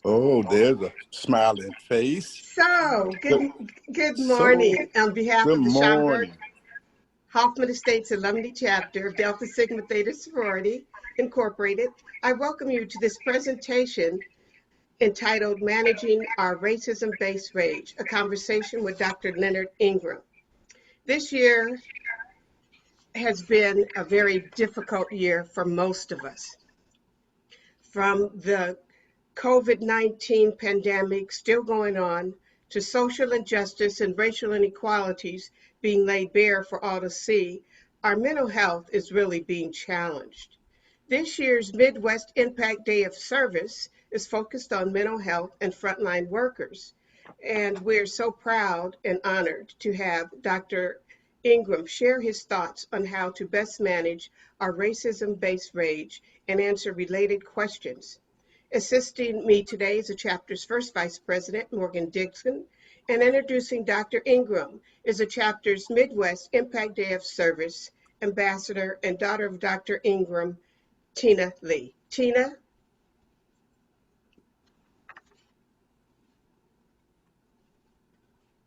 Oh, there's a smiling face. So, Good, good so, morning. On behalf good of the morning. Schaumburg-Hoffman Estates Alumni Chapter of Delta Sigma Theta Sorority Incorporated, I welcome you to this presentation entitled Managing Our Racism-Based Rage, a conversation with Dr. Leonard Ingram. This year has been a very difficult year for most of us. From the COVID-19 pandemic still going on, to social injustice and racial inequalities being laid bare for all to see, our mental health is really being challenged. This year's Midwest Impact Day of Service is focused on mental health and frontline workers. And we're so proud and honored to have Dr. Ingram share his thoughts on how to best manage our racism-based rage and answer related questions. Assisting me today is the chapter's first vice president, Morgan Dixon, and introducing Dr. Ingram is the chapter's Midwest Impact Day of Service ambassador and daughter of Dr. Ingram, Tina Lee. Tina?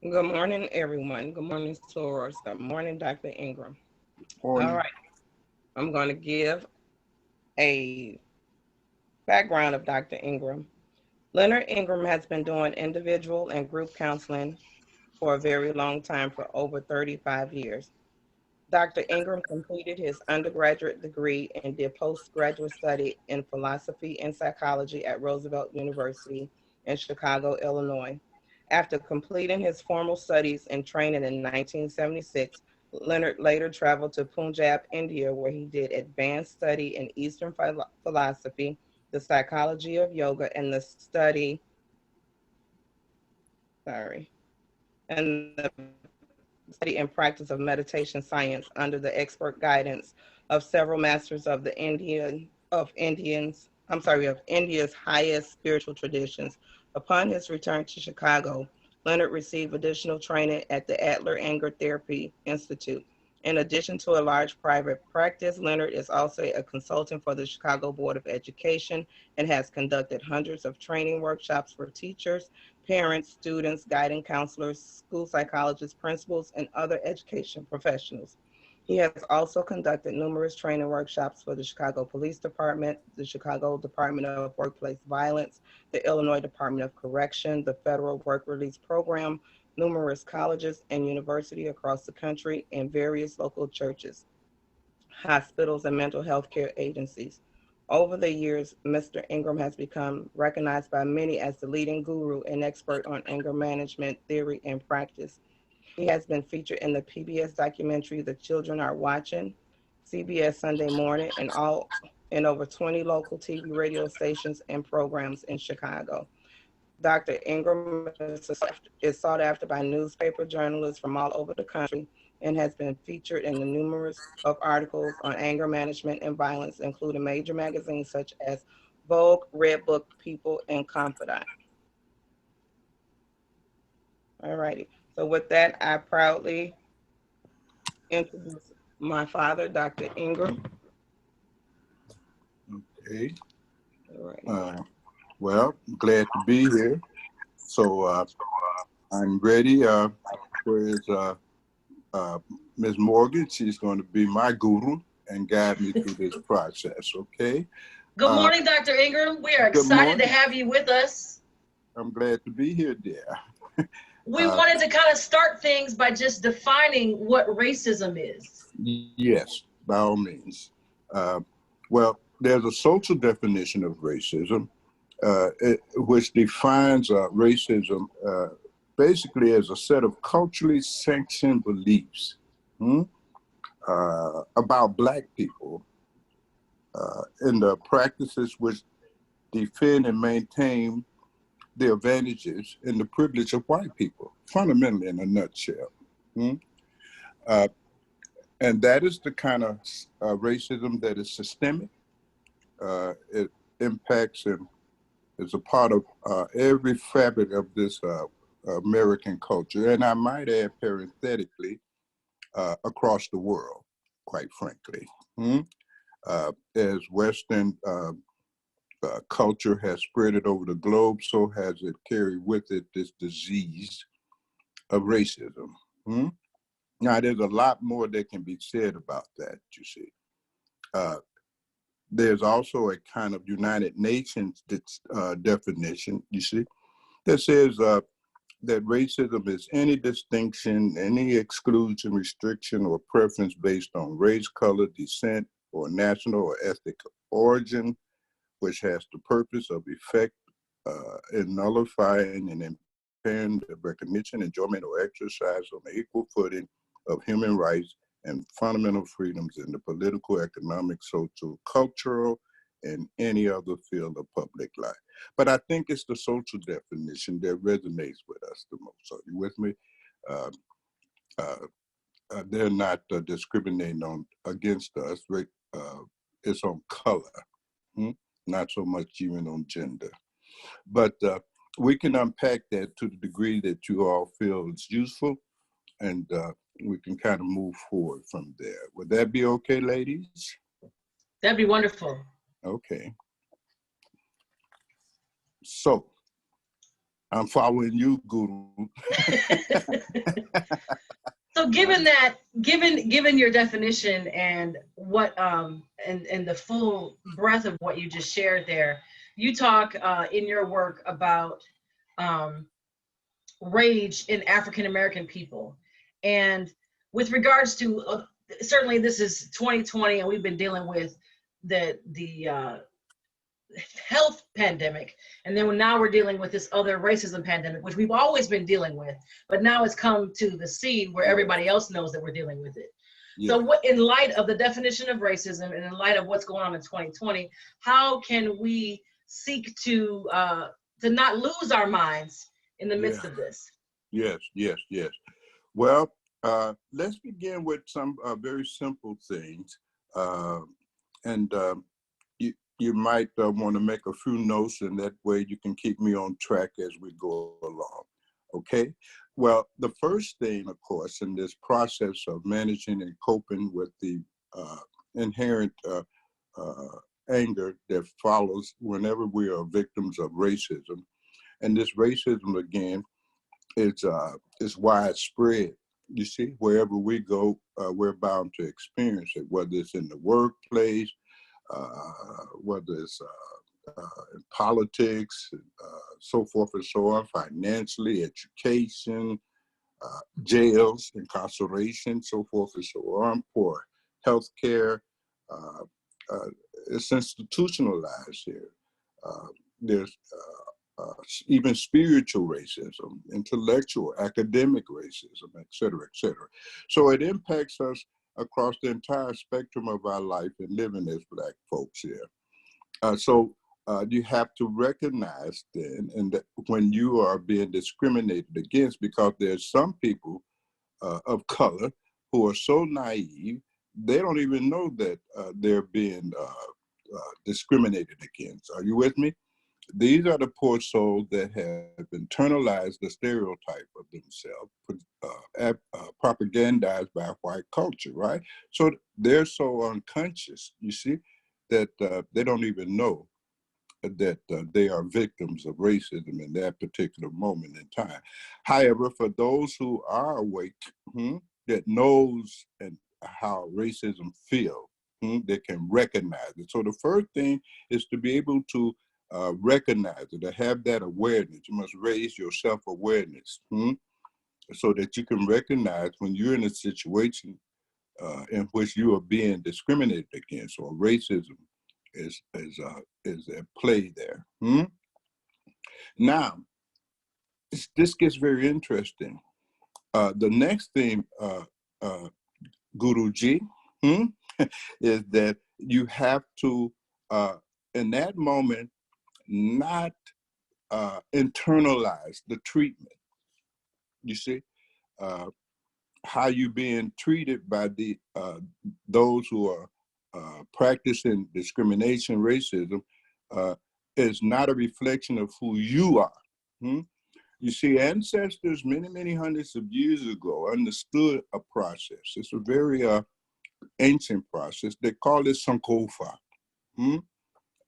Good morning, everyone. Good morning, sorors. Good morning, Dr. Ingram. All Morning. right, I'm going to give a background of Dr. Ingram. Leonard Ingram has been doing individual and group counseling for a very long time, for over 35 years. Dr. Ingram completed his undergraduate degree and did postgraduate study in philosophy and psychology at Roosevelt University in Chicago, Illinois. After completing his formal studies and training in 1976, Leonard later traveled to Punjab, India, where he did advanced study in Eastern philosophy, the psychology of yoga, and the and the study and practice of meditation science under the expert guidance of several masters of the of India's highest spiritual traditions. Upon his return to Chicago, Leonard received additional training at the Adler Anger Therapy Institute. In addition to a large private practice, Leonard is also a consultant for the Chicago Board of Education and has conducted hundreds of training workshops for teachers, parents, students, guidance counselors, school psychologists, principals, and other education professionals. He has also conducted numerous training workshops for the Chicago Police Department, the Chicago Department of Workplace Violence, the Illinois Department of Correction, the Federal Work Release Program, numerous colleges and universities across the country, and various local churches, hospitals, and mental health care agencies. Over the years, Mr. Ingram has become recognized by many as the leading guru and expert on anger management theory and practice. He has been featured in the PBS documentary The Children Are Watching, CBS Sunday Morning, and all in over 20 local TV radio stations and programs in Chicago. Dr. Ingram is sought after by newspaper journalists from all over the country and has been featured in the numerous of articles on anger management and violence, including major magazines such as Vogue, Redbook, People, and Confidant. All righty. So with that, I proudly introduce my father, Dr. Ingram. Okay. All righty. Well, glad to be here. So I'm ready for Ms. Morgan. She's going to be my guru and guide me through this process, okay? Good morning, Dr. Ingram. We are Good excited to morning. have you with us. I'm glad to be here, dear. We wanted to kind of start things by just defining what racism is. Yes, by all means. Well, there's a social definition of racism, which defines racism basically as a set of culturally sanctioned beliefs about Black people and the practices which defend and maintain the advantages and the privilege of white people, fundamentally in a nutshell. And that is the kind of racism that is systemic. It impacts and is a part of every fabric of this American culture. And I might add parenthetically, across the world, quite frankly. As Western culture has spread it over the globe, so has it carried with it this disease of racism. Hmm? Now, there's a lot more that can be said about that, you see. There's also a kind of United Nations definition, you see, that says that racism is any distinction, any exclusion, restriction, or preference based on race, color, descent, or national or ethnic origin, which has the purpose of effect in nullifying and impairing the recognition, enjoyment, or exercise on the equal footing of human rights and fundamental freedoms in the political, economic, social, cultural, and any other field of public life. But I think it's the social definition that resonates with us the most. Are you with me? They're not discriminating against us. It's on color, not so much even on gender. But we can unpack that to the degree that you all feel it's useful, and we can kind of move forward from there. Would that be okay, ladies? That'd be wonderful. Okay. So, I'm following you, Guru. So given your definition and what and the full breadth of what you just shared there, you talk in your work about rage in African American people. And with regards to certainly this is 2020 and we've been dealing with the health pandemic, and then now we're dealing with this other racism pandemic, which we've always been dealing with, but now it's come to the scene where everybody else knows that we're dealing with it. Yeah. So what, in light of the definition of racism and in light of what's going on in 2020, how can we seek to not lose our minds in the midst of this? Yes. Well, let's begin with some very simple things. You might want to make a few notes, and that way you can keep me on track as we go along, okay? Well, the first thing, of course, in this process of managing and coping with the inherent anger that follows whenever we are victims of racism, and this racism, again, is widespread. You see, wherever we go, we're bound to experience it, whether it's in the workplace, whether it's in politics, so forth and so on, financially, education, jails, incarceration, so forth and so on, for healthcare. It's institutionalized here. There's even spiritual racism, intellectual, academic racism, et cetera, et cetera. So it impacts us across the entire spectrum of our life and living as Black folks here. So you have to recognize then, and that when you are being discriminated against, because there's some people of color who are so naive, they don't even know that they're being discriminated against. Are you with me? These are the poor souls that have internalized the stereotype of themselves, propagandized by white culture, right? So they're so unconscious, you see, that they don't even know that they are victims of racism in that particular moment in time. However, for those who are awake, that knows and how racism feels, they can recognize it. So the first thing is to be able to recognize it, to have that awareness. You must raise your self-awareness so that you can recognize when you're in a situation in which you are being discriminated against, or racism is at play there. Now, this gets very interesting. The next thing, Guruji, is that you have to, in that moment, not internalize the treatment. You see, how you being treated by the those who are practicing discrimination, racism, is not a reflection of who you are. You see, ancestors many, many hundreds of years ago understood a process. It's a very ancient process. They call it Sankofa.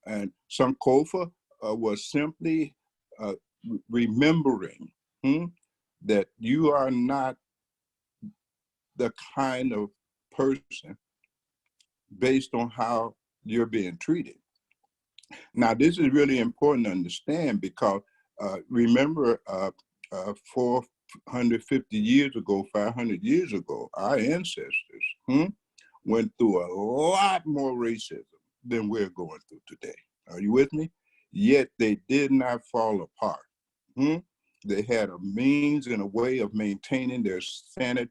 And Sankofa was simply remembering that you are not the kind of person based on how you're being treated. Now, this is really important to understand because remember, 450 years ago, 500 years ago, our ancestors went through a lot more racism than we're going through today. Are you with me? Yet they did not fall apart. They had a means and a way of maintaining their sanity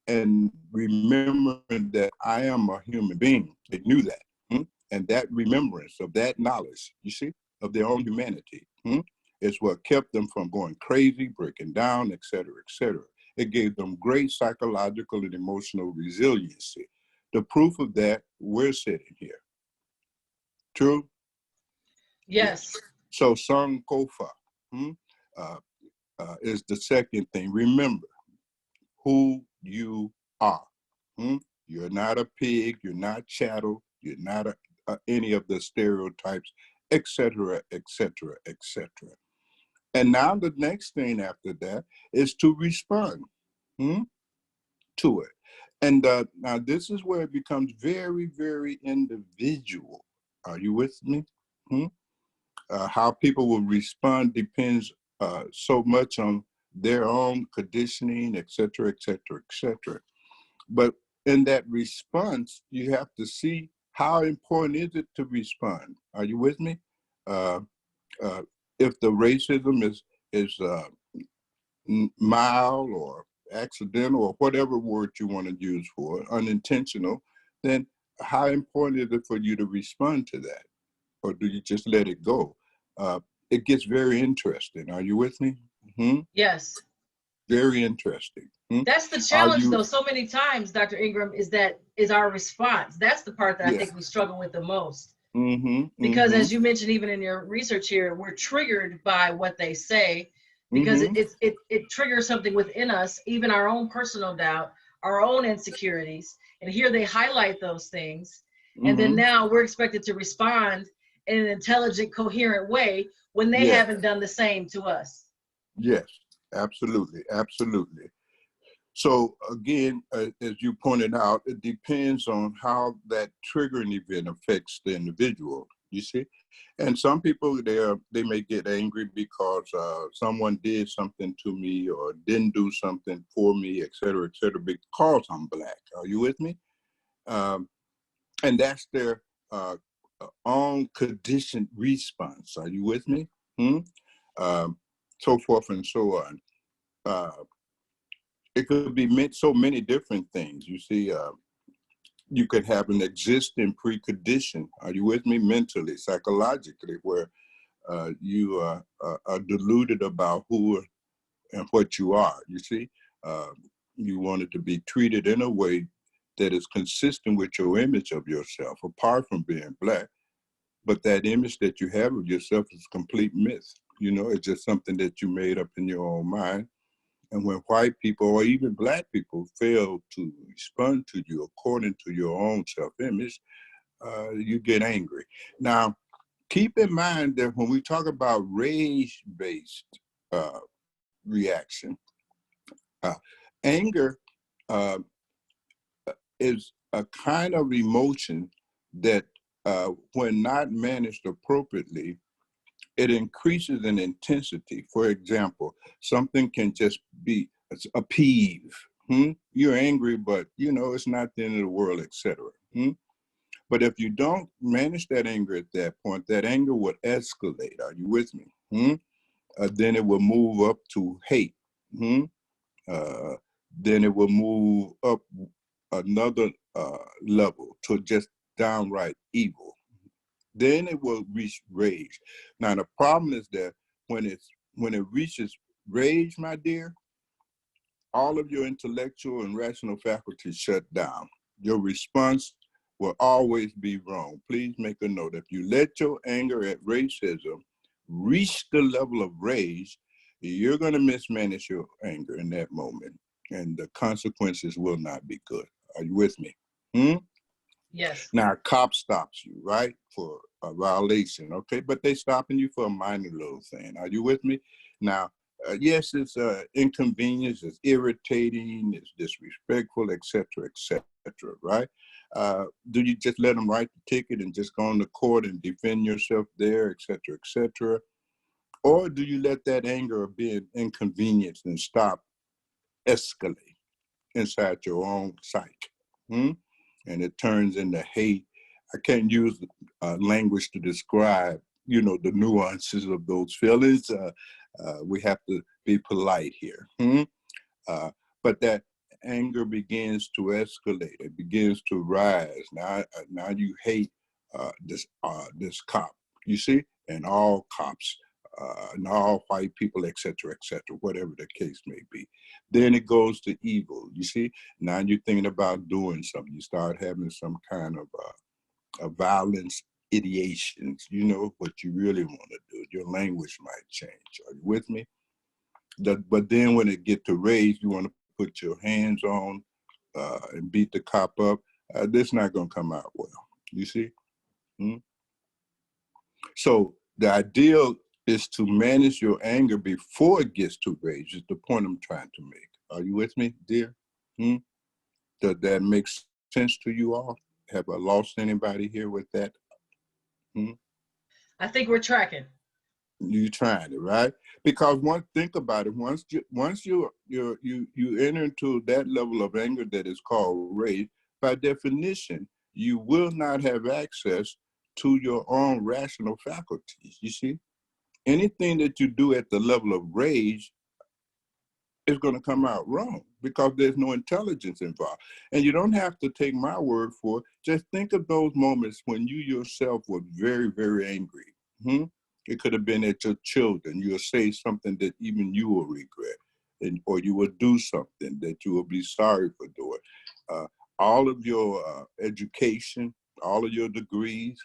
and remembering that I am a human being. They knew that. And that remembrance of that knowledge, you see, of their own humanity, is what kept them from going crazy, breaking down, et cetera, et cetera. It gave them great psychological and emotional resiliency. The proof of that, we're sitting here. True? Yes. So Sankofa is the second thing. Remember who you are. You're not a pig, you're not chattel, you're not any of the stereotypes, et cetera, et cetera, et cetera. And now the next thing after that is to respond to it. And now this is where it becomes very, very individual. Are you with me? How people will respond depends so much on their own conditioning, et cetera, et cetera, et cetera. But in that response, you have to see how important is it to respond. Are you with me? If the racism is mild or accidental or whatever word you want to use for it, unintentional, then how important is it for you to respond to that? Or do you just let it go? It gets very interesting. Are you with me? Yes. Very interesting. That's the challenge, though. So many times, Dr. Ingram, is our response. That's the part that I think we struggle with the most. Because as you mentioned, even in your research here, we're triggered by what they say because it triggers something within us, even our own personal doubt, our own insecurities. And here they highlight those things. And then now we're expected to respond in an intelligent, coherent way when they haven't done the same to us. Yes, absolutely, absolutely. So again, as you pointed out, it depends on how that triggering event affects the individual, you see? And some people, they may get angry because someone did something to me or didn't do something for me, et cetera, because I'm Black. Are you with me? And that's their own conditioned response. Are you with me? So forth and so on. It could be meant so many different things. You see, you could have an existing precondition. Are you with me? Mentally, psychologically, where you are deluded about who and what you are. You see, you wanted to be treated in a way that is consistent with your image of yourself, apart from being Black. But that image that you have of yourself is a complete myth. You know, it's just something that you made up in your own mind. And when white people or even Black people fail to respond to you according to your own self-image, you get angry. Now, keep in mind that when we talk about rage-based reaction, anger is a kind of emotion that when not managed appropriately, it increases in intensity. For example, something can just be a peeve. You're angry, but you know it's not the end of the world, etc. But if you don't manage that anger at that point, that anger will escalate. Are you with me? Then it will move up to hate. Then it will move up another level to just downright evil. Then it will reach rage. Now the problem is that when it reaches rage, my dear, all of your intellectual and rational faculties shut down. Your response will always be wrong. Please make a note. If you let your anger at racism reach the level of rage, you're going to mismanage your anger in that moment, and the consequences will not be good. Are you with me? Yes. Now, a cop stops you, right, for a violation, okay? But they stopping you for a minor little thing. Are you with me? Now, yes, it's inconvenience, it's irritating, it's disrespectful, et cetera, right? Do you just let them write the ticket and just go on to court and defend yourself there, et cetera? Or do you let that anger of being inconvenienced and stop escalate inside your own psyche? And it turns into hate. I can't use language to describe, the nuances of those feelings. We have to be polite here. But that anger begins to escalate. It begins to rise. Now you hate this cop, you see, and all cops, and all white people, et cetera, whatever the case may be. Then it goes to evil, you see. Now you're thinking about doing something. You start having some kind of violence ideations, what you really want to do. Your language might change. Are you with me? But then when it get to rage, you want to put your hands on and beat the cop up. This not going to come out well, you see. So the ideal is to manage your anger before it gets to rage, is the point I'm trying to make. Are you with me, dear? Does that make sense to you all? Have I lost anybody here with that? I think we're tracking. You trying it, right? Because think about it. Once you enter into that level of anger that is called rage, by definition, you will not have access to your own rational faculties. You see, anything that you do at the level of rage is going to come out wrong because there's no intelligence involved. And you don't have to take my word for it. Just think of those moments when you yourself were very, very angry. It could have been at your children. You'll say something that even you will regret, or you will do something that you will be sorry for doing. All of your education, all of your degrees,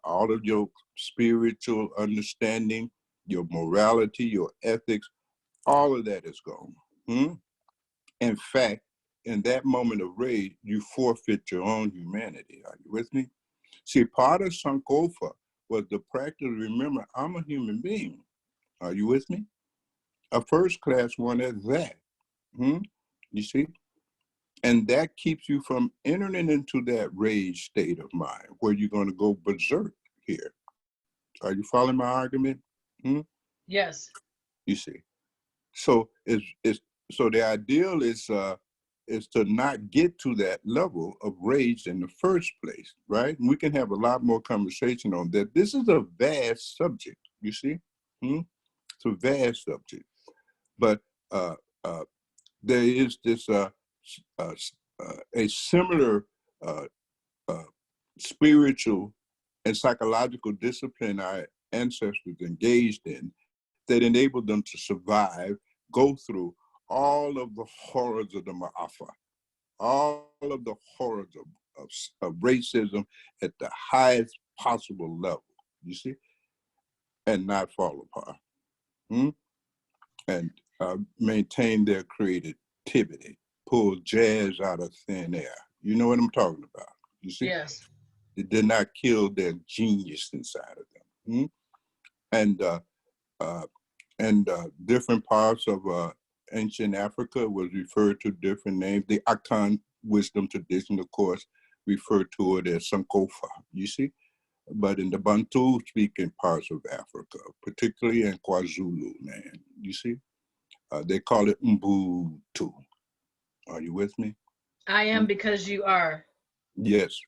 all of your spiritual understanding, your morality, your ethics, all of that is gone. In fact, in that moment of rage, you forfeit your own humanity. Are you with me? See, part of Sankofa was the practice. Remember, I'm a human being. Are you with me? A first class one at that. You see? And that keeps you from entering into that rage state of mind where you're going to go berserk here. Are you following my argument? Yes. You see? So so the ideal is to not get to that level of rage in the first place, right? And we can have a lot more conversation on that. This is a vast subject, you see? It's a vast subject. But there is this a similar spiritual and psychological discipline our ancestors engaged in that enabled them to survive, go through all of the horrors of the Ma'afa, all of the horrors of racism at the highest possible level, you see, and not fall apart, and maintain their creativity, pull jazz out of thin air. You know what I'm talking about, you see? Yes. It did not kill their genius inside of them. And different parts of ancient Africa was referred to different names. The Akan wisdom tradition, of course, referred to it as Sankofa, you see? But in the Bantu-speaking parts of Africa, particularly in KwaZulu land, you see? They call it Mbutu. Are you with me? I am because you are. Yes.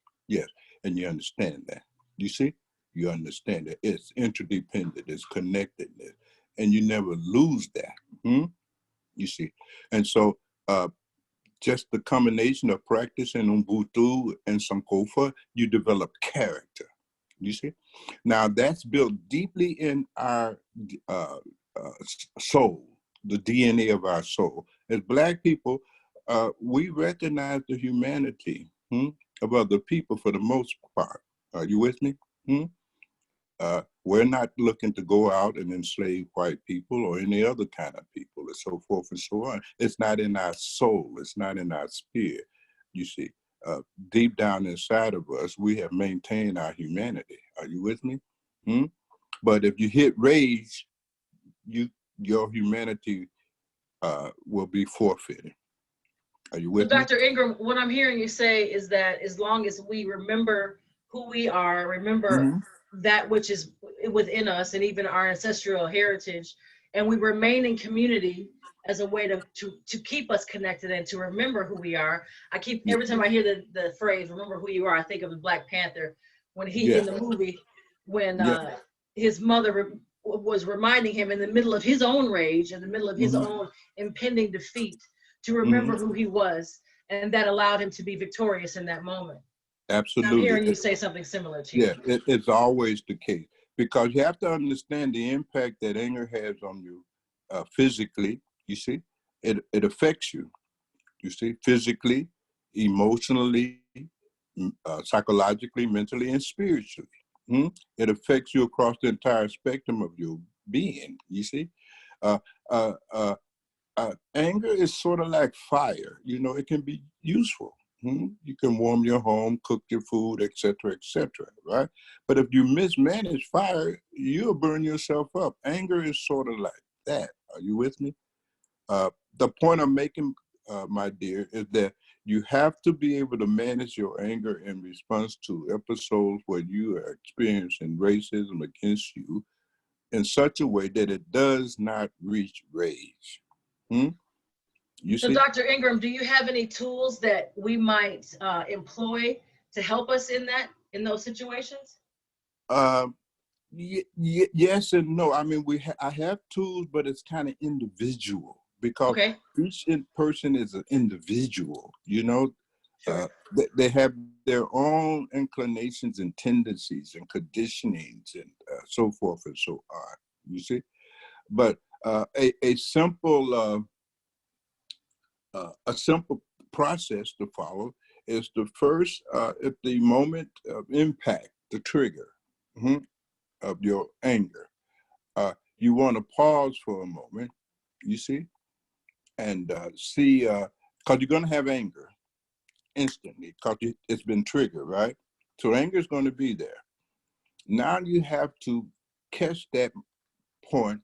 And you understand that. You see? You understand that it's interdependent, it's connectedness, and you never lose that. You see? And so just the combination of practicing Ubuntu and Sankofa, you develop character. You see? Now that's built deeply in our soul, the DNA of our soul. As Black people, we recognize the humanity of other people for the most part. Are you with me? We're not looking to go out and enslave white people or any other kind of people and so forth and so on. It's not in our soul. It's not in our spirit, you see. deep down inside of us, we have maintained our humanity. Are you with me? But if you hit rage, your humanity will be forfeited. Are you with So, me? Dr. Ingram, what I'm hearing you say is that as long as we remember who we are, remember that which is within us, and even our ancestral heritage, and we remain in community as a way to keep us connected and to remember who we are. Every time I hear the phrase "remember who you are," I think of the Black Panther when in the movie when his mother was reminding him in the middle of his own rage, in the middle of his own impending defeat, to remember who he was, and that allowed him to be victorious in that moment. Absolutely. I'm hearing you say something similar to you. Yeah, it's always the case, because you have to understand the impact that anger has on you physically. You see, it affects you. You see, physically, emotionally, psychologically, mentally, and spiritually. It affects you across the entire spectrum of your being. You see, uh, uh, uh, anger is sort of like fire. You know, it can be useful. You can warm your home, cook your food, etc., right? But if you mismanage fire, you'll burn yourself up. Anger is sort of like that. Are you with me? The point I'm making, my dear, is that you have to be able to manage your anger in response to episodes where you are experiencing racism against you in such a way that it does not reach rage. You So, see? Dr. Ingram, do you have any tools that we might employ to help us in those situations? Yes and no. I mean, I have tools, but it's kind of individual, because each person is an individual. You know, they have their own inclinations and tendencies and conditionings and so forth and so on. You see, but a simple process to follow is the first, at the moment of impact, the trigger of your anger. You want to pause for a moment, you see, and see, because you're going to have anger instantly, because it's been triggered, right? So anger is going to be there. Now you have to catch that point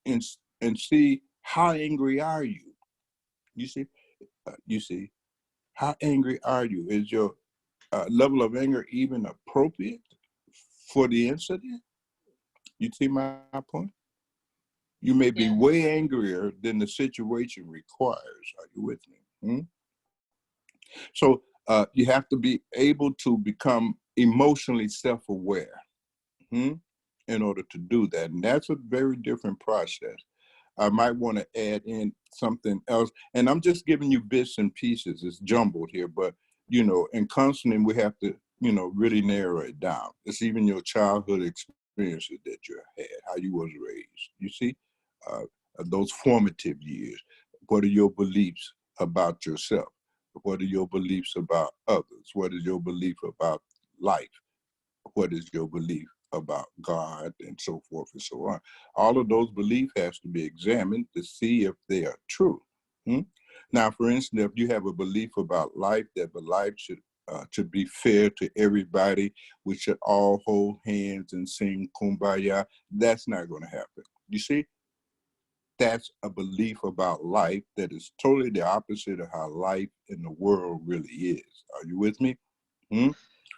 and see, how angry are you? You see, how angry are you? Is your level of anger even appropriate for the incident? You see my point? You may be way angrier than the situation requires. Are you with me? So you have to be able to become emotionally self-aware in order to do that. And that's a very different process. I might want to add in something else. And I'm just giving you bits and pieces. It's jumbled here, but, you know, in counseling, we have to, you know, really narrow it down. It's even your childhood experiences that you had, how you was raised. You see, those formative years. What are your beliefs about yourself? What are your beliefs about others? What is your belief about life? What is your belief about God, and so forth and so on? All of those beliefs has to be examined to see if they are true. Now, for instance, if you have a belief about life, that the life should be fair to everybody, we should all hold hands and sing Kumbaya, that's not going to happen. You see, that's a belief about life that is totally the opposite of how life in the world really is. Are you with me?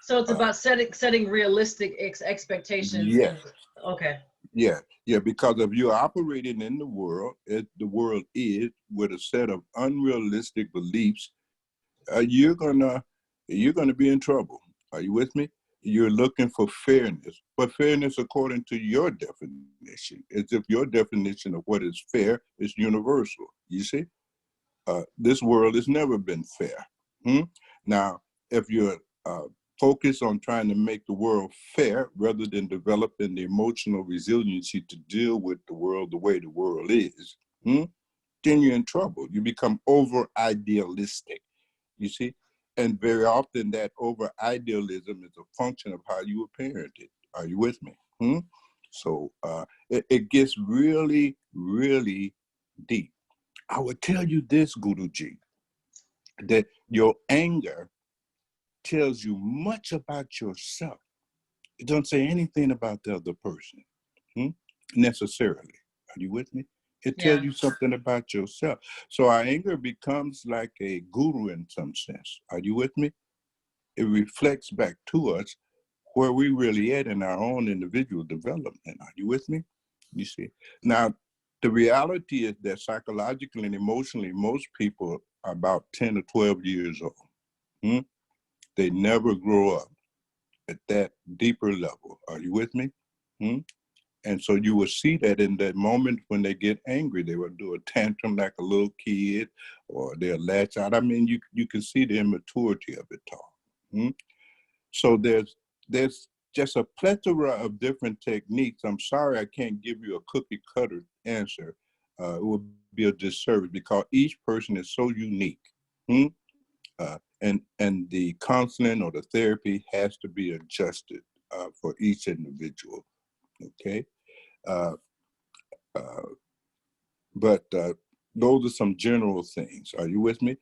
So it's about setting realistic expectations. Yes. Okay. Yeah, because if you're operating in the world, as the world is, with a set of unrealistic beliefs, you're gonna be in trouble. Are you with me? You're looking for fairness, but fairness according to your definition, as if your definition of what is fair is universal. You see, this world has never been fair. Now, if you're focused on trying to make the world fair rather than developing the emotional resiliency to deal with the world the way the world is, then you're in trouble. You become over idealistic. You see, and very often that over idealism is a function of how you were parented. Are you with me? So it gets really, really deep. I would tell you this, Guruji, that your anger tells you much about yourself. It doesn't say anything about the other person, necessarily. Are you with me? It tells you something about yourself. So our anger becomes like a guru in some sense. Are you with me? It reflects back to us where we really at in our own individual development. Are you with me? You see? Now, the reality is that psychologically and emotionally, most people are about 10 to 12 years old. They never grow up at that deeper level. Are you with me? And so you will see that in that moment when they get angry, they will do a tantrum like a little kid, or they'll latch out. I mean, you can see the immaturity of it all. So there's just a plethora of different techniques. I'm sorry I can't give you a cookie cutter answer. It would be a disservice because each person is so unique. And the counseling or the therapy has to be adjusted for each individual. Okay. But those are some general things. Are you with me?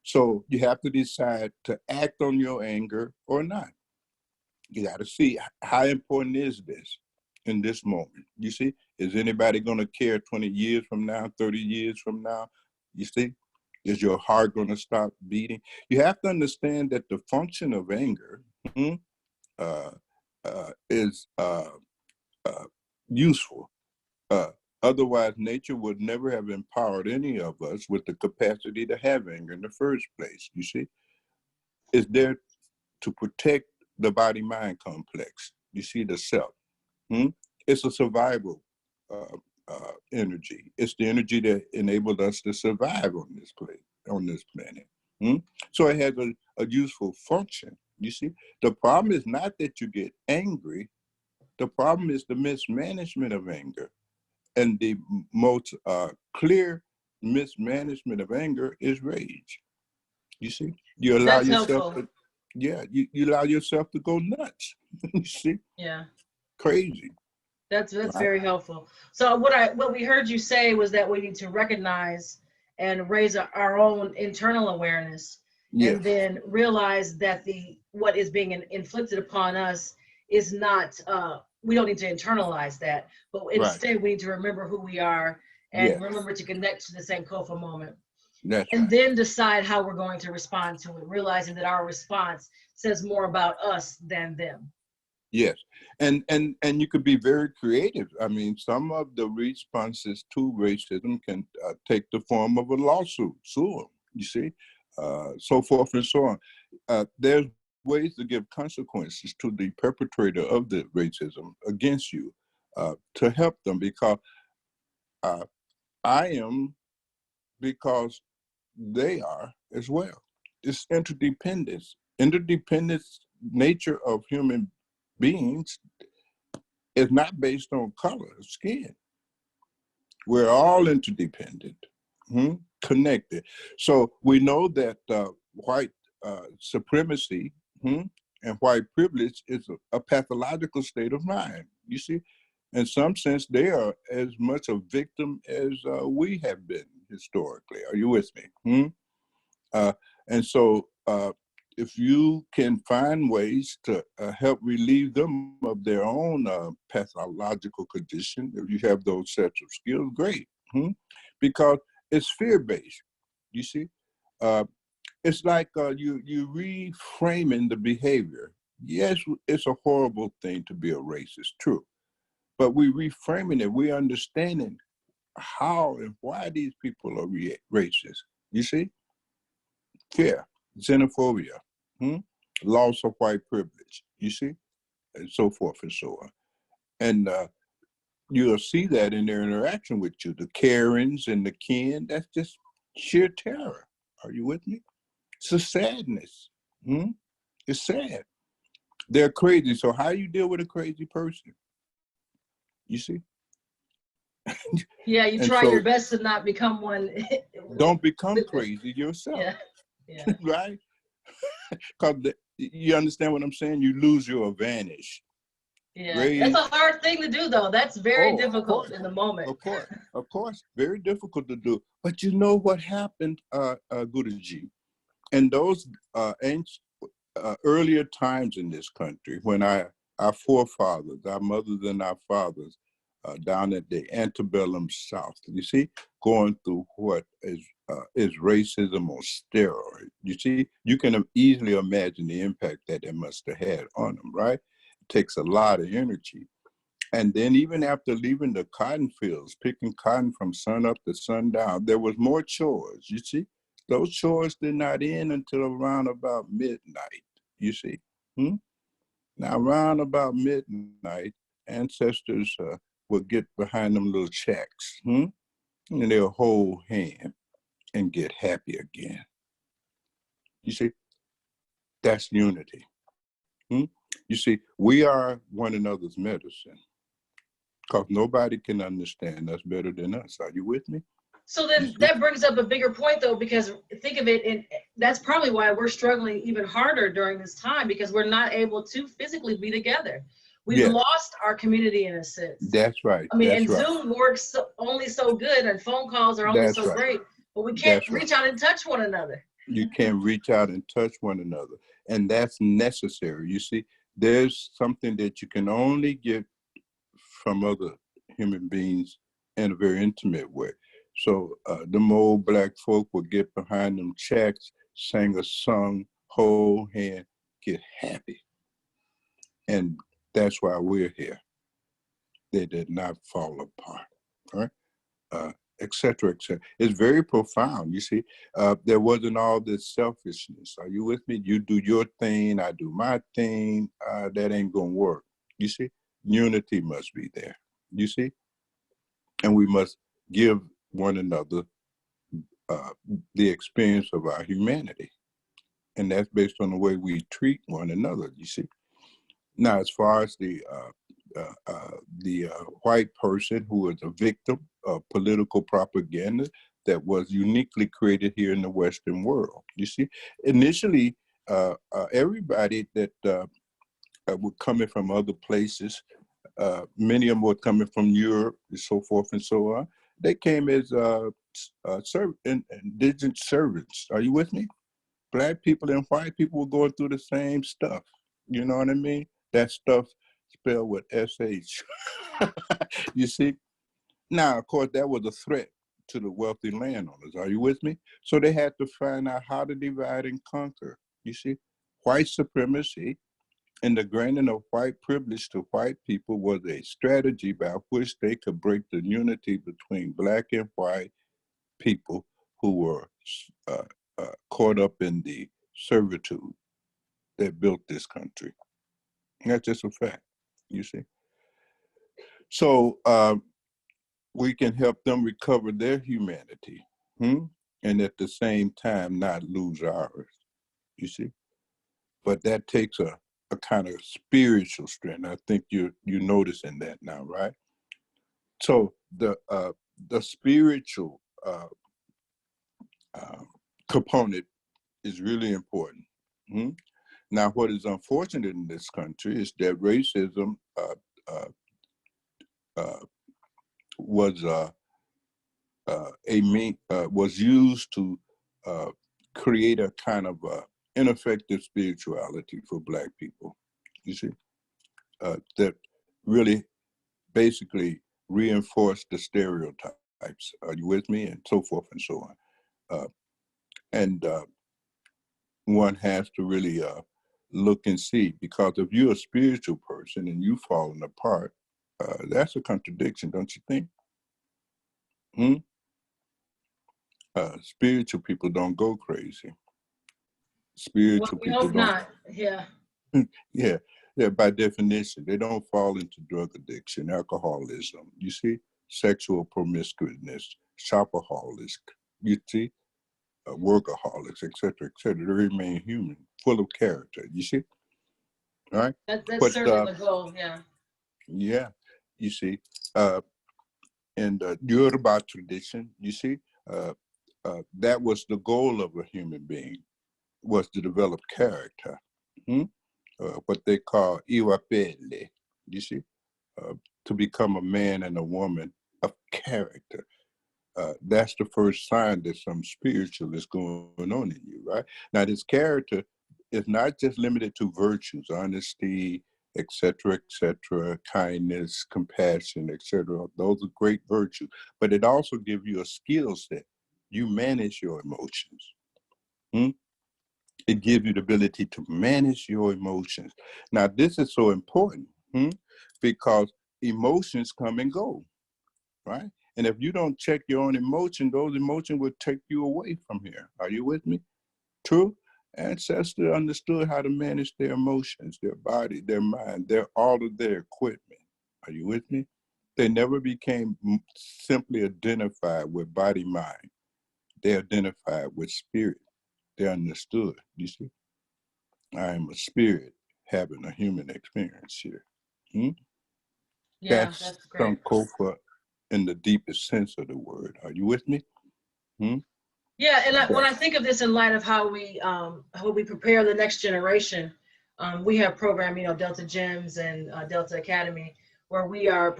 So you have to decide to act on your anger or not. You got to see how important is this in this moment. You see, is anybody going to care 20 years from now, 30 years from now? You see, is your heart going to stop beating? You have to understand that the function of anger is useful. Otherwise, nature would never have empowered any of us with the capacity to have anger in the first place. You see, it's there to protect the body-mind complex. You see, the self. It's a survival energy. It's the energy that enabled us to survive on this planet. So it has a useful function. You see, the problem is not that you get angry. The problem is the mismanagement of anger. And the most clear mismanagement of anger is rage. You see, you allow yourself to, you allow yourself to go nuts. You see, crazy. That's very helpful. So what we heard you say was that we need to recognize and raise our own internal awareness, and then realize that what is being inflicted upon us is not. We don't need to internalize that, but instead we need to remember who we are and remember to connect to the Sankofa moment. Then decide how we're going to respond to it, realizing that our response says more about us than them. Yes, and you could be very creative. I mean, some of the responses to racism can take the form of a lawsuit, sue them, you see, so forth and so on. There's ways to give consequences to the perpetrator of the racism against you to help them, because I am, because they are as well. It's interdependence nature of human beings is not based on color of skin. We're all interdependent, connected. So we know that white supremacy and white privilege is a pathological state of mind. You see, in some sense, they are as much a victim as we have been historically. Are you with me? And so if you can find ways to help relieve them of their own pathological condition, if you have those sets of skills, great. Because it's fear-based, you see. It's like you reframing the behavior. Yes, it's a horrible thing to be a racist, true. But we reframing it, we understanding how and why these people are racist, you see? Fear, xenophobia, loss of white privilege, you see? And so forth and so on. And you'll see that in their interaction with you, the Karens and the kin, that's just sheer terror. Are you with me? It's a sadness. It's sad. They're crazy. So how you deal with a crazy person? You see? Yeah, you try your best to not become one. Don't become crazy yourself. Yeah. Right? Because you understand what I'm saying? You lose your advantage. Yeah, that's a hard thing to do, though. That's very difficult in the moment. Of course, very difficult to do. But you know what happened, Guruji? In those earlier times in this country when our forefathers, our mothers and our fathers, down at the antebellum South, you see, going through what is racism on steroids. You see, you can easily imagine the impact that must have had on them, right? It takes a lot of energy. And then even after leaving the cotton fields, picking cotton from sun up to sundown, there was more chores, you see. Those chores did not end until around about midnight, you see. Now, around about midnight, ancestors would get behind them little shacks, and they'll hold hand and get happy again. You see, that's unity. You see, we are one another's medicine because nobody can understand us better than us. Are you with me? So then that brings up a bigger point, though, because think of it, and that's probably why we're struggling even harder during this time, because we're not able to physically be together. We've lost our community in a sense. That's right. I mean, and Zoom works only so good, and phone calls are only so great, but we can't reach out and touch one another. You can't reach out and touch one another, and that's necessary. You see, there's something that you can only get from other human beings in a very intimate way. So them old black folk would get behind them checks, sing a song, hold hand, get happy. And that's why we're here. They did not fall apart, all right? Et cetera, et cetera. It's very profound, you see. There wasn't all this selfishness. Are you with me? You do your thing, I do my thing. That ain't gonna work, you see? Unity must be there, you see? And we must give one another the experience of our humanity. And that's based on the way we treat one another, you see. Now, as far as the white person who is a victim of political propaganda that was uniquely created here in the Western world, you see. Initially, everybody that were coming from other places, many of them were coming from Europe and so forth and so on. They came as indigent servants. Are you with me? Black people and white people were going through the same stuff. You know what I mean? That stuff spelled with SH. You see? Now, of course, that was a threat to the wealthy landowners. Are you with me? So they had to find out how to divide and conquer. You see? White supremacy and the granting of white privilege to white people was a strategy by which they could break the unity between black and white people who were caught up in the servitude that built this country. And that's just a fact, you see. So we can help them recover their humanity, and at the same time not lose ours, you see. But that takes a kind of spiritual strength. I think you're noticing that now, right? So the spiritual component is really important. Now, what is unfortunate in this country is that racism was used to create a kind of ineffective spirituality for Black people, you see, that really basically reinforced the stereotypes. Are you with me? And so forth and so on. And one has to really look and see, because if you're a spiritual person and you falling apart, that's a contradiction, don't you think? Spiritual people don't go crazy. Spiritual people don't. Not. Yeah. Yeah. By definition, they don't fall into drug addiction, alcoholism. You see, sexual promiscuousness, shopaholics. You see, workaholics, et cetera, et cetera. They remain human, full of character. You see, all right? That's certainly the goal. Yeah. Yeah, you see, and Yoruba tradition. You see, that was the goal of a human being, was to develop character. What they call iwapele, you see, to become a man and a woman of character. That's the first sign that some spiritual is going on in you, right? Now, this character it's not just limited to virtues, honesty, etc., kindness, compassion, etc. Those are great virtues, but it also gives you a skill set. You manage your emotions. Hmm? It gives you the ability to manage your emotions. Now, this is so important because emotions come and go, right? And if you don't check your own emotion, those emotions will take you away from here. Are you with me? True. Ancestors understood how to manage their emotions, their body, their mind, all of their equipment. Are you with me? They never became simply identified with body, mind. They identified with spirit. They understood, you see. I am a spirit having a human experience here. Yeah, That's that's great. Sankofa in the deepest sense of the word. Are you with me? Yeah, and when I think of this in light of how we prepare the next generation, we have program, Delta Gems and Delta Academy, where we are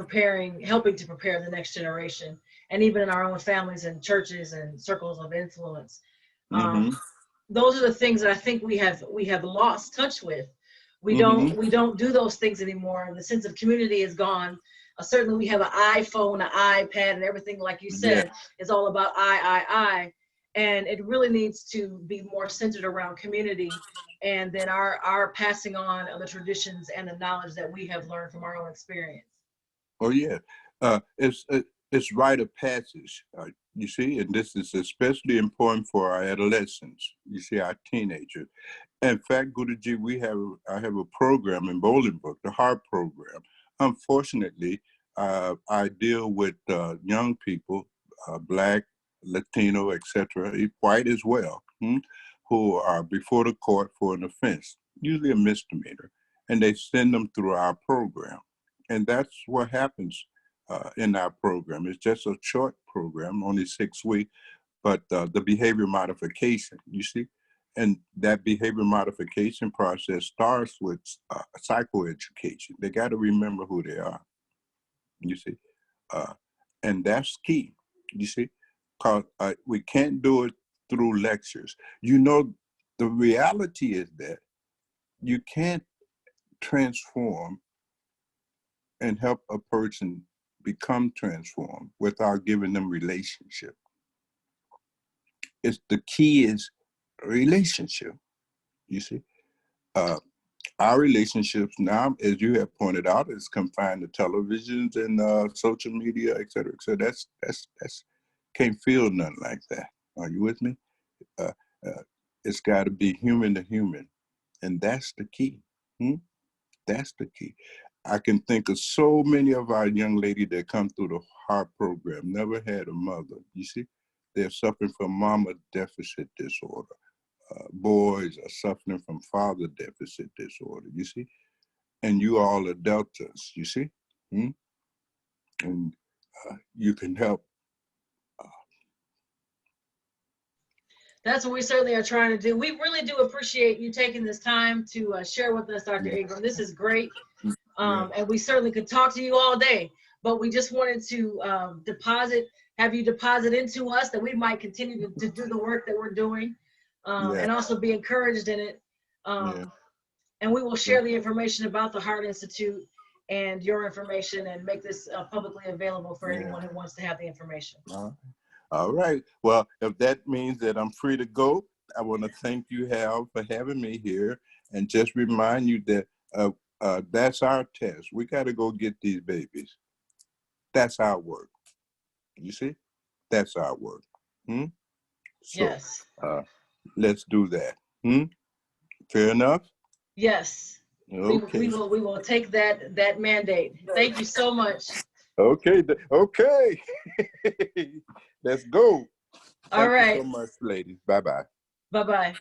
helping to prepare the next generation, and even in our own families and churches and circles of influence. Those are the things that I think we have lost touch with. We don't do those things anymore. The sense of community is gone. Certainly, we have an iPhone, an iPad, and everything, like you said, is all about I. And it really needs to be more centered around community, and then our passing on of the traditions and the knowledge that we have learned from our own experience. Oh yeah, it's rite of passage. You see, and this is especially important for our adolescents. You see, our teenagers. In fact, Guruji, I have a program in Bolingbrook, the HEART program. Unfortunately, I deal with young people, Black, Latino, etc., white as well, who are before the court for an offense, usually a misdemeanor, and they send them through our program. And that's what happens in our program. It's just a short program, only 6 weeks, but the behavior modification, you see? And that behavior modification process starts with psychoeducation. They got to remember who they are, you see? And that's key, you see? Because we can't do it through lectures. The reality is that you can't transform and help a person become transformed without giving them relationship. The key is relationship, you see? Our relationships now, as you have pointed out, is confined to televisions and social media, et cetera, et cetera. That's can't feel nothing like that. Are you with me? It's got to be human to human, and that's the key. That's the key. I can think of so many of our young ladies that come through the HEART program, never had a mother. You see, they're suffering from mama deficit disorder. Boys are suffering from father deficit disorder, you see? And you all are deltas, you see? And you can help. That's what we certainly are trying to do. We really do appreciate you taking this time to share with us, Dr. Ingram. This is great. And we certainly could talk to you all day, but we just wanted to have you deposit into us that we might continue to do the work that we're doing. And also be encouraged in it. And we will share the information about the HEART Institute and your information and make this publicly available for anyone who wants to have the information. All right. Well, if that means that I'm free to go, I want to thank you, Hal, for having me here, and just remind you that that's our test. We got to go get these babies. That's our work. You see? That's our work. So, yes. Let's do that. Fair enough? Yes. Okay. We will take that mandate. Thank you so much. Okay. Okay. Let's go. All right. Thank you so much, ladies. Bye-bye. Bye-bye.